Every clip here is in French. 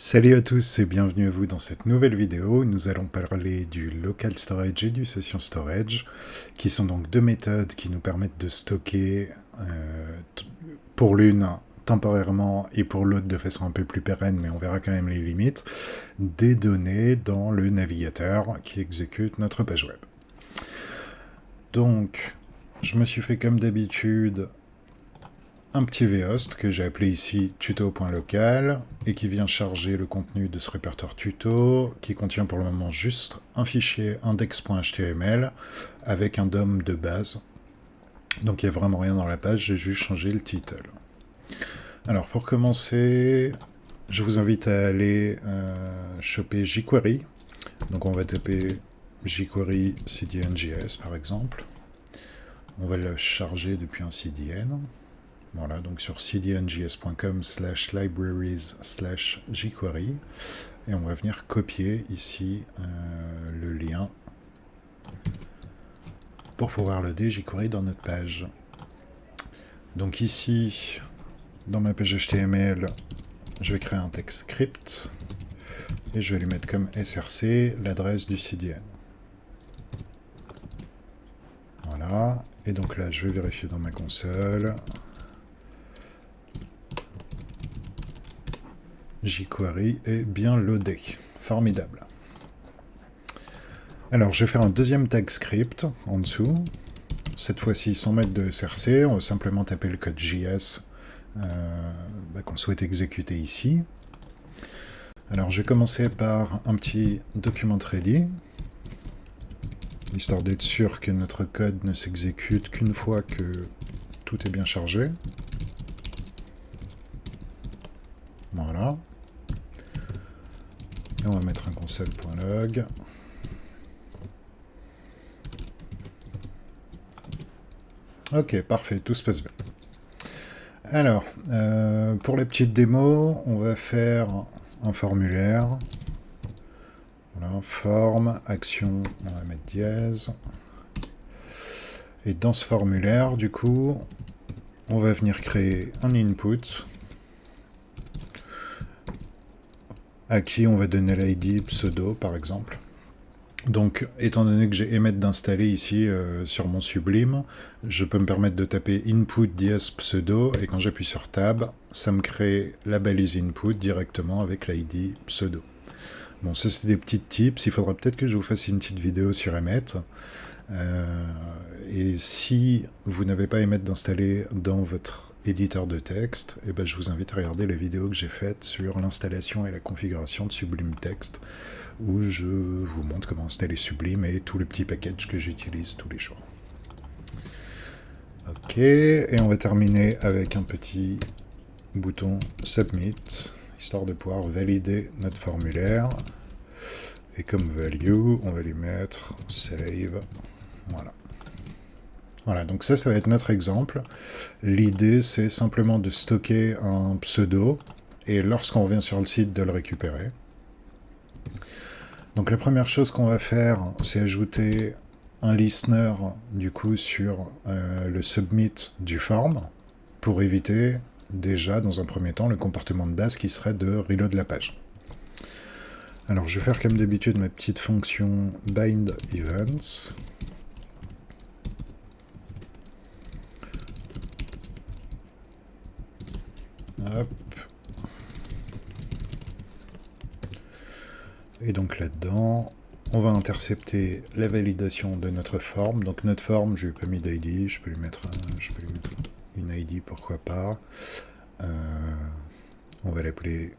Salut à tous et bienvenue à vous dans cette nouvelle vidéo. Nous allons parler du local storage et du session storage, qui sont donc deux méthodes qui nous permettent de stocker pour l'une temporairement et pour l'autre de façon un peu plus pérenne, mais on verra quand même les limites, des données dans le navigateur qui exécute notre page web. Donc, je me suis fait comme d'habitude un petit vhost que j'ai appelé ici tuto.local et qui vient charger le contenu de ce répertoire tuto qui contient pour le moment juste un fichier index.html avec un DOM de base. Donc il n'y a vraiment rien dans la page, j'ai juste changé le title. Alors pour commencer, je vous invite à aller choper jQuery. Donc on va taper jQuery CDN.js par exemple. On va le charger depuis un CDN. Voilà, donc sur cdnjs.com/libraries/jQuery et on va venir copier ici le lien pour pouvoir loader jQuery dans notre page. Donc ici, dans ma page HTML, je vais créer un text script et je vais lui mettre comme src l'adresse du CDN. Voilà, et donc là je vais vérifier dans ma console. jQuery est bien loadé. Formidable. Alors, je vais faire un deuxième tag script en dessous. Cette fois-ci, sans mettre de src, on va simplement taper le code JS qu'on souhaite exécuter ici. Alors, je vais commencer par un petit document ready, histoire d'être sûr que notre code ne s'exécute qu'une fois que tout est bien chargé. Voilà. Et on va mettre un console.log. Ok, parfait, tout se passe bien. Alors, pour la petite démo, on va faire un formulaire. Voilà, forme, action, on va mettre dièse. Et dans ce formulaire, du coup, on va venir créer un input à qui on va donner l'id pseudo, par exemple. Donc, étant donné que j'ai émettre d'installer ici sur mon Sublime, je peux me permettre de taper input dièse pseudo, et quand j'appuie sur tab, ça me crée la balise input directement avec l'id pseudo. Bon, ça c'est des petites tips, il faudra peut-être que je vous fasse une petite vidéo sur Emmet. Et si vous n'avez pas Emmet d'installer dans votre éditeur de texte, eh ben, je vous invite à regarder la vidéo que j'ai faite sur l'installation et la configuration de Sublime Text, où je vous montre comment installer Sublime et tous les petits packages que j'utilise tous les jours. Ok, et on va terminer avec un petit bouton Submit, histoire de pouvoir valider notre formulaire. Et comme value, on va lui mettre Save. Voilà. Voilà, donc ça va être notre exemple. L'idée, c'est simplement de stocker un pseudo, et lorsqu'on revient sur le site, de le récupérer. Donc la première chose qu'on va faire, c'est ajouter un listener, du coup, sur le submit du form, pour éviter, déjà, dans un premier temps, le comportement de base qui serait de reload la page. Alors, je vais faire comme d'habitude ma petite fonction bind events. Hop. Et donc là-dedans, on va intercepter la validation de notre forme. Donc notre forme, je lui ai pas mis d'ID, je peux lui mettre une ID, pourquoi pas. On va l'appeler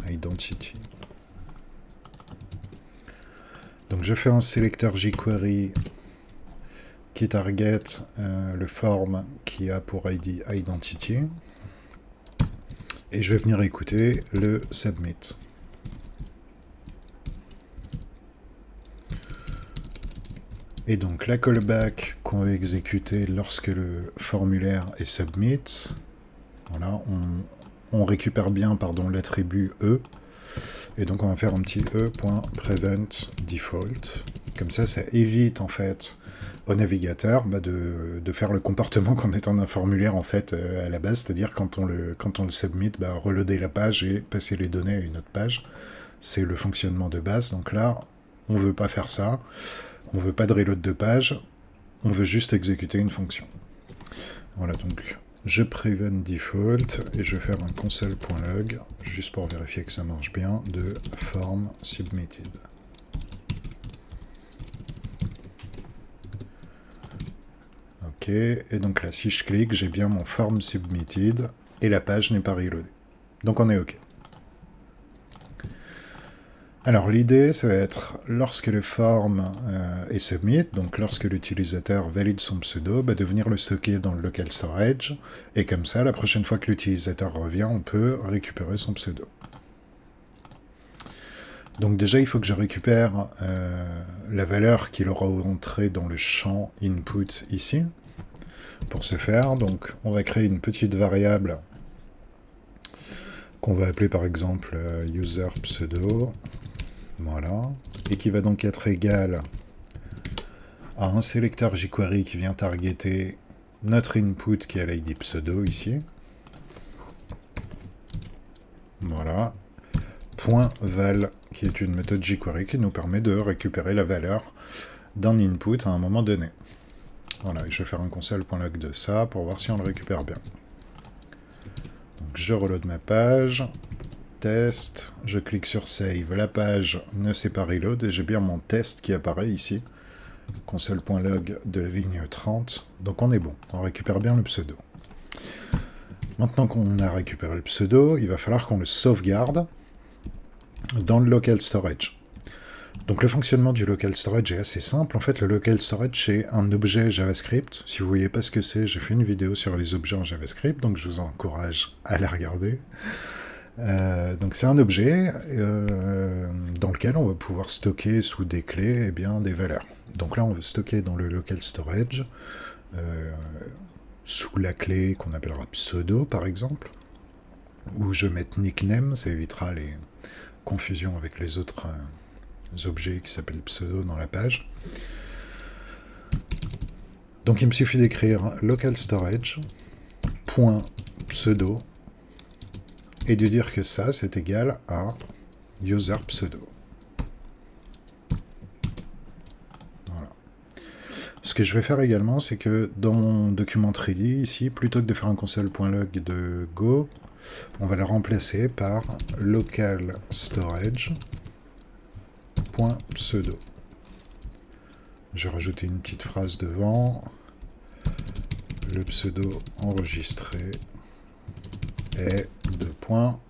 identity. Donc je fais un sélecteur jQuery qui target le form qui a pour ID identity. Et je vais venir écouter le submit. Et donc la callback qu'on va exécuter lorsque le formulaire est submit, voilà, on récupère bien l'attribut E, et donc on va faire un petit E.prevent default. Comme ça évite en fait au navigateur de faire le comportement qu'on est en un formulaire en fait à la base, c'est-à-dire quand on le submit, reloader la page et passer les données à une autre page. C'est le fonctionnement de base. Donc là, on veut pas faire ça. On veut pas de reload de page. On veut juste exécuter une fonction. Voilà, donc je prevent default et je vais faire un console.log juste pour vérifier que ça marche bien de form submitted. Ok, et donc là, si je clique, j'ai bien mon form submitted et la page n'est pas reloadée. Donc on est OK. Alors l'idée, ça va être, lorsque le form est submit, donc lorsque l'utilisateur valide son pseudo, de venir le stocker dans le local storage, et comme ça, la prochaine fois que l'utilisateur revient, on peut récupérer son pseudo. Donc déjà, il faut que je récupère la valeur qu'il aura entrée dans le champ input ici. Pour ce faire, donc on va créer une petite variable qu'on va appeler par exemple user pseudo. Voilà, et qui va donc être égal à un sélecteur jQuery qui vient targeter notre input qui est l'id pseudo ici. Voilà, point val qui est une méthode jQuery qui nous permet de récupérer la valeur d'un input à un moment donné. Voilà, et je vais faire un console.log de ça pour voir si on le récupère bien. Donc je reload ma page. Test, je clique sur Save, la page ne s'est pas reload et j'ai bien mon test qui apparaît ici, console.log de la ligne 30, donc on est bon, on récupère bien le pseudo. Maintenant qu'on a récupéré le pseudo, il va falloir qu'on le sauvegarde dans le local storage. Donc le fonctionnement du local storage est assez simple. En fait, le local storage, c'est un objet JavaScript. Si vous ne voyez pas ce que c'est, j'ai fait une vidéo sur les objets en JavaScript, donc je vous encourage à la regarder. Donc c'est un objet dans lequel on va pouvoir stocker sous des clés des valeurs. Donc là on veut stocker dans le local storage sous la clé qu'on appellera pseudo par exemple, ou je vais mettre nickname, ça évitera les confusions avec les autres objets qui s'appellent pseudo dans la page. Donc il me suffit d'écrire local storage .pseudo et de dire que ça, c'est égal à user pseudo. Voilà. Ce que je vais faire également, c'est que dans mon document 3D, ici, plutôt que de faire un console.log de Go, on va le remplacer par local storage.pseudo. Je vais rajouter une petite phrase devant. Le pseudo enregistré est de points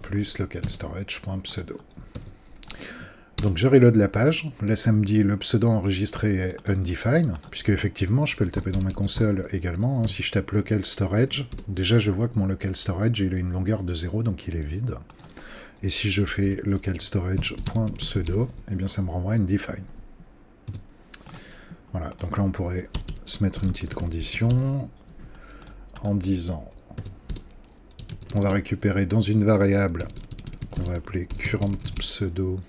plus local storage.pseudo. Donc je reload la page, là ça me dit le pseudo enregistré est undefined, puisque effectivement je peux le taper dans ma console également. Si je tape local storage, déjà je vois que mon local storage il a une longueur de 0, donc il est vide. Et si je fais local storage.pseudo, eh bien ça me renvoie undefined. Voilà, donc là on pourrait se mettre une petite condition en disant on va récupérer dans une variable qu'on va appeler current pseudo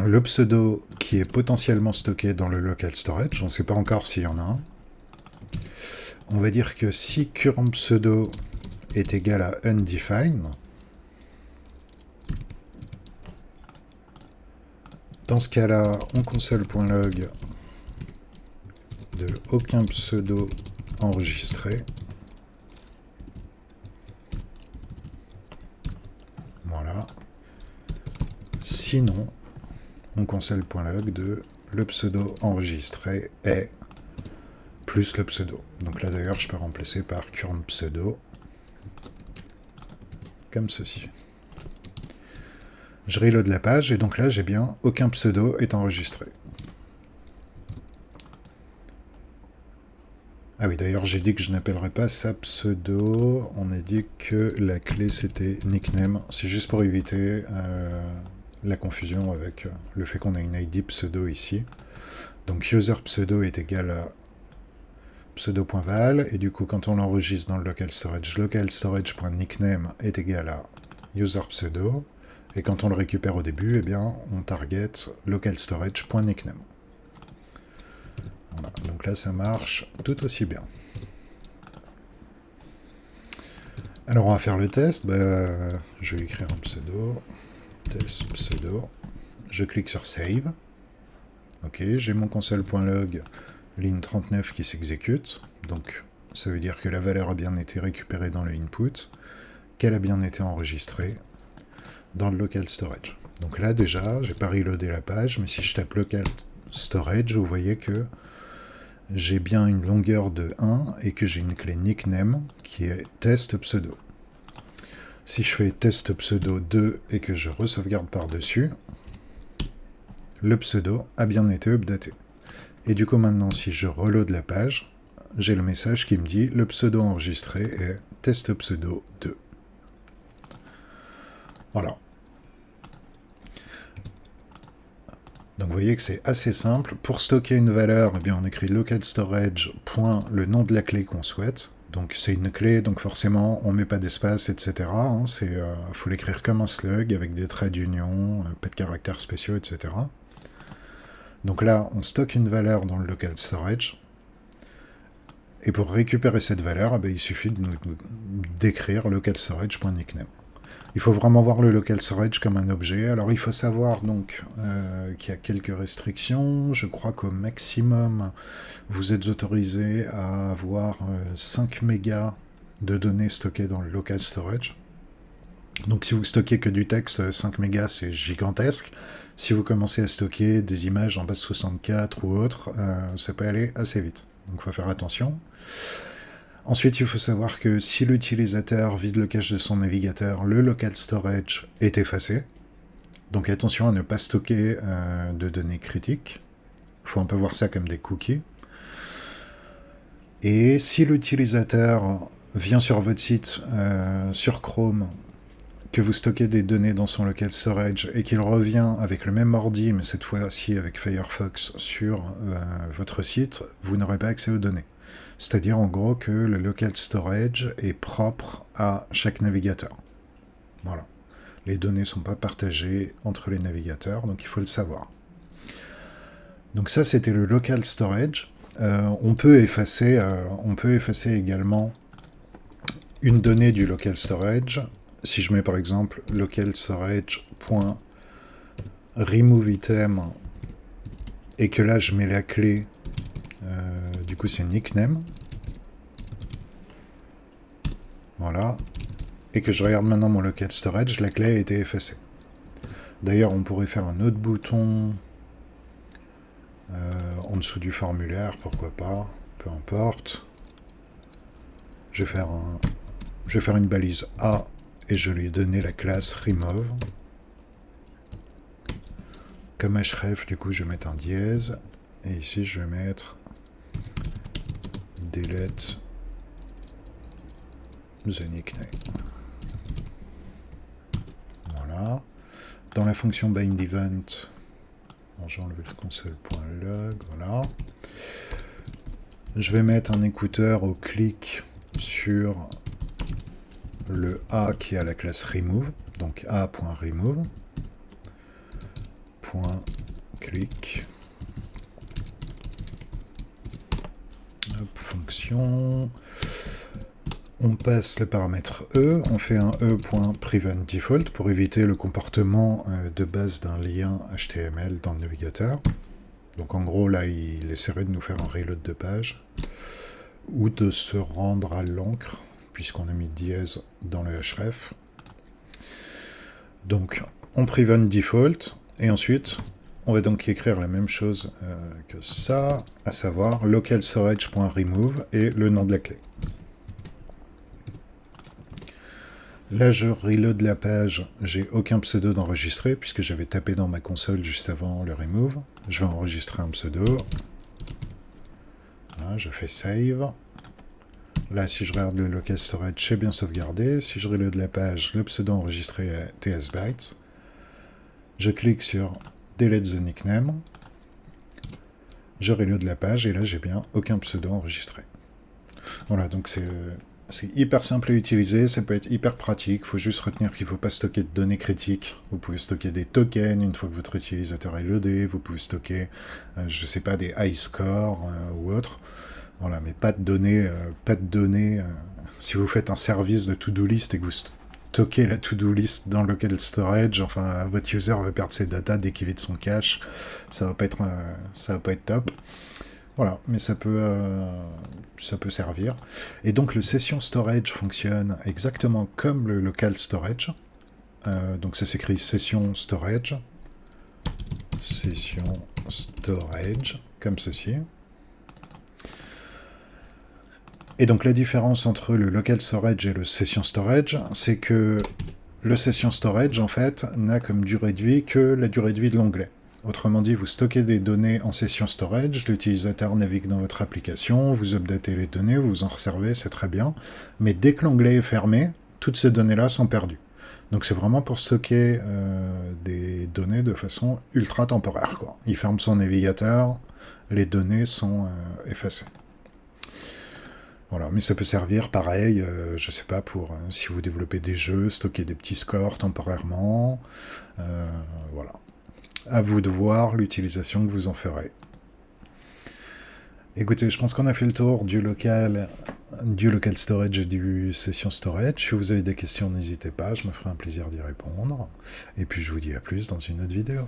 le pseudo qui est potentiellement stocké dans le local storage. On ne sait pas encore s'il y en a un. On va dire que si current pseudo est égal à undefined, dans ce cas-là, on console.log de aucun pseudo enregistré. Voilà. Sinon, on console.log de le pseudo enregistré est plus le pseudo. Donc là d'ailleurs, je peux remplacer par current pseudo comme ceci. Je reload la page et donc là j'ai bien aucun pseudo est enregistré. Ah oui, d'ailleurs j'ai dit que je n'appellerais pas ça pseudo, on a dit que la clé c'était nickname, c'est juste pour éviter la confusion avec le fait qu'on a une ID pseudo ici. Donc user pseudo est égal à pseudo.val, et du coup quand on l'enregistre dans le local storage, local storage.nickname est égal à user pseudo, Et quand on le récupère au début, eh bien, on target localstorage.nickname. Voilà, donc là, ça marche tout aussi bien. Alors, on va faire le test. Je vais écrire un pseudo. Test pseudo. Je clique sur Save. Ok, j'ai mon console.log, ligne 39 qui s'exécute. Donc, ça veut dire que la valeur a bien été récupérée dans le input, qu'elle a bien été enregistrée dans le local storage. Donc là, déjà, j'ai pas reloadé la page, mais si je tape local storage, vous voyez que j'ai bien une longueur de 1 et que j'ai une clé nickname qui est test pseudo. Si je fais test pseudo 2 et que je resauvegarde par-dessus, le pseudo a bien été updaté. Et du coup, maintenant, si je reload la page, j'ai le message qui me dit le pseudo enregistré est test pseudo 2. Voilà. Donc vous voyez que c'est assez simple. Pour stocker une valeur, eh bien, on écrit local storage, le nom de la clé qu'on souhaite. Donc c'est une clé, donc forcément on ne met pas d'espace, etc. Faut l'écrire comme un slug avec des traits d'union, pas de caractères spéciaux, etc. Donc là, on stocke une valeur dans le local storage. Et pour récupérer cette valeur, il suffit d'écrire local storage.nickname. Il faut vraiment voir le local storage comme un objet. Alors il faut savoir donc qu'il y a quelques restrictions. Je crois qu'au maximum, vous êtes autorisé à avoir 5 mégas de données stockées dans le local storage. Donc si vous stockez que du texte, 5 mégas c'est gigantesque. Si vous commencez à stocker des images en base 64 ou autre, ça peut aller assez vite. Donc il faut faire attention. Ensuite, il faut savoir que si l'utilisateur vide le cache de son navigateur, le local storage est effacé. Donc attention à ne pas stocker de données critiques. Il faut un peu voir ça comme des cookies. Et si l'utilisateur vient sur votre site, sur Chrome, que vous stockez des données dans son local storage et qu'il revient avec le même ordi, mais cette fois-ci avec Firefox sur votre site, vous n'aurez pas accès aux données. C'est-à-dire en gros que le local storage est propre à chaque navigateur. Voilà. Les données ne sont pas partagées entre les navigateurs, donc il faut le savoir. Donc ça, c'était le local storage. On peut effacer également une donnée du local storage. Si je mets par exemple local storage.remove item et que là je mets la clé, du coup c'est nickname, voilà, et que je regarde maintenant mon local storage, la clé a été effacée. D'ailleurs on pourrait faire un autre bouton en dessous du formulaire, pourquoi pas, peu importe. Je vais faire une balise A et je lui ai donné la classe remove. Comme href, du coup, je vais mettre un dièse. Et ici, je vais mettre delete the nickname. Voilà. Dans la fonction bind event, j'ai enlevé le console.log, voilà. Je vais mettre un écouteur au clic sur le A qui a la classe remove, donc a.remove, .click, fonction, on passe le paramètre E, on fait un e.preventDefault pour éviter le comportement de base d'un lien HTML dans le navigateur. Donc en gros là il essaierait de nous faire un reload de page ou de se rendre à l'encre puisqu'on a mis dièse dans le href. Donc on prevent default et ensuite on va donc écrire la même chose que ça, à savoir local storage.remove et le nom de la clé. Là je reload la page, j'ai aucun pseudo d'enregistré puisque j'avais tapé dans ma console juste avant le remove. Je vais enregistrer un pseudo. Voilà, je fais save. Là, si je regarde le local storage, c'est bien sauvegardé. Si je reload la page, le pseudo enregistré est tsbytes. Je clique sur delete the nickname. Je reload la page et là, j'ai bien aucun pseudo enregistré. Voilà, donc C'est hyper simple à utiliser, ça peut être hyper pratique, il faut juste retenir qu'il ne faut pas stocker de données critiques. Vous pouvez stocker des tokens une fois que votre utilisateur est loadé, vous pouvez stocker, je ne sais pas, des high scores ou autre. Voilà, mais pas de données, si vous faites un service de to-do list et que vous stockez la to-do list dans le local storage, enfin, votre user va perdre ses data dès qu'il vide son cache, ça va pas être top. Voilà, mais ça peut servir. Et donc le session storage fonctionne exactement comme le local storage. Donc ça s'écrit session storage, comme ceci. Et donc la différence entre le local storage et le session storage, c'est que le session storage, en fait, n'a comme durée de vie que la durée de vie de l'onglet. Autrement dit, vous stockez des données en session storage, l'utilisateur navigue dans votre application, vous updatez les données, vous en servez, c'est très bien. Mais dès que l'onglet est fermé, toutes ces données-là sont perdues. Donc c'est vraiment pour stocker des données de façon ultra temporaire, quoi. Il ferme son navigateur, les données sont effacées. Voilà, mais ça peut servir pareil, je sais pas, pour si vous développez des jeux, stocker des petits scores temporairement. Voilà. À vous de voir l'utilisation que vous en ferez. Écoutez, je pense qu'on a fait le tour du local storage et du session storage. Si vous avez des questions, n'hésitez pas, je me ferai un plaisir d'y répondre. Et puis je vous dis à plus dans une autre vidéo.